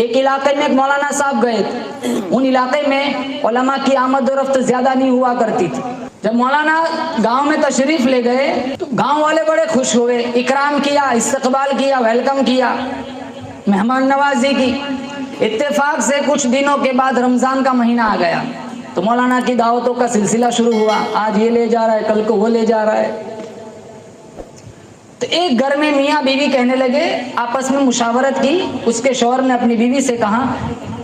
ایک علاقے میں ایک مولانا صاحب گئے تھے. ان علاقے میں علماء کی آمد و رفت زیادہ نہیں ہوا کرتی تھی. جب مولانا گاؤں میں تشریف لے گئے تو گاؤں والے بڑے خوش ہوئے, اکرام کیا, استقبال کیا, ویلکم کیا, مہمان نوازی کی. اتفاق سے کچھ دنوں کے بعد رمضان کا مہینہ آ گیا تو مولانا کی دعوتوں کا سلسلہ شروع ہوا. آج یہ لے جا رہا ہے, کل کو وہ لے جا رہا ہے. تو ایک گھر میں میاں بیوی کہنے لگے, آپس میں مشاورت کی. اس کے شوہر نے اپنی بیوی سے کہا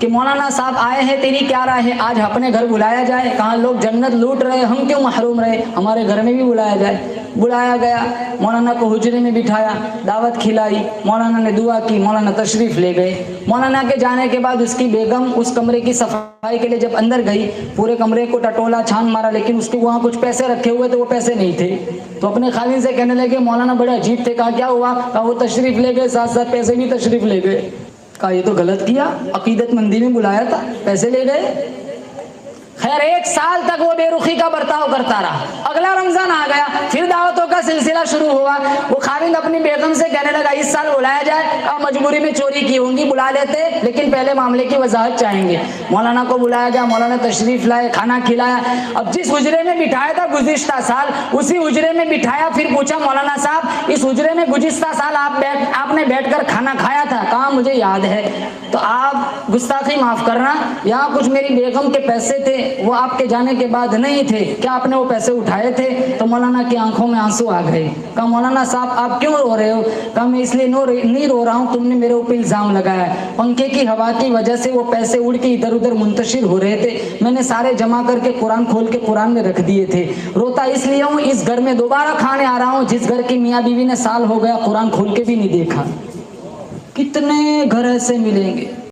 کہ مولانا صاحب آئے ہیں, تیری کیا رائے ہے, آج اپنے گھر بلایا جائے؟ کہا لوگ جنت لوٹ رہے, ہم کیوں محروم رہے, ہمارے گھر میں بھی بلایا جائے. بلایا گیا, مولانا کو حجرے میں بٹھایا, دعوت کھلائی, مولانا نے دعا کی, مولانا تشریف لے گئے. مولانا کے جانے کے بعد اس کی بیگم اس کمرے کی صفائی کے لیے جب اندر گئی, پورے کمرے کو ٹٹولا, چھان مارا, لیکن اس کے وہاں کچھ پیسے رکھے ہوئے تھے, وہ پیسے نہیں تھے. تو اپنے خاوند سے کہنے لگے مولانا بڑے عجیب تھے. کہا کیا ہوا؟ کہا وہ تشریف لے گئے, ساتھ ساتھ پیسے بھی تشریف لے گئے. کہا یہ تو غلط کیا, عقیدت مندی میں بلایا تھا, پیسے لے گئے. خیر 1 سال تک وہ بے رخی کا برتاؤ کرتا رہا. اگلا رمضان آ گیا, پھر دعوتوں کا سلسلہ شروع ہوا. وہ خاوند اپنی بیگم سے کہنے لگا اس سال بلایا جائے. کہا مجبوری میں چوری کی ہوں گی, بلا لیتے, لیکن پہلے معاملے کی وضاحت چاہیں گے. مولانا کو بلایا گیا, مولانا تشریف لائے, کھانا کھلایا. اب جس حجرے میں بٹھایا تھا گزشتہ سال, اسی حجرے میں بٹھایا. پھر پوچھا مولانا صاحب اس حجرے میں گزشتہ سال آپ نے بیٹھ کر کھانا کھایا تھا؟ کہا مجھے یاد ہے. تو آپ گستاخی معاف کرنا, یہاں کچھ میری بیگم کے پیسے تھے, وہ آپ کے جانے کے بعد نہیں تھے, کیا آپ نے وہ پیسے اٹھائے تھے؟ تو مولانا کی آنکھوں میں آنسو آ گئے. کہا مولانا صاحب آپ کیوں رو رہے ہو؟ کہا میں اس لیے نہیں رو رہا ہوں, تم نے میرے اوپر الزام لگایا. پنکھے کی ہوا کی وجہ سے وہ پیسے اڑ کے ادھر ادھر منتشر ہو رہے تھے, میں نے سارے جمع کر کے قرآن کھول کے قرآن میں رکھ دیے تھے. روتا اس لیے ہوں, اس گھر میں دوبارہ کھانے آ رہا ہوں جس گھر کی میاں بیوی نے سال ہو گیا قرآن کھول کے بھی نہیں دیکھا. کتنے گھر ایسے ملیں گے.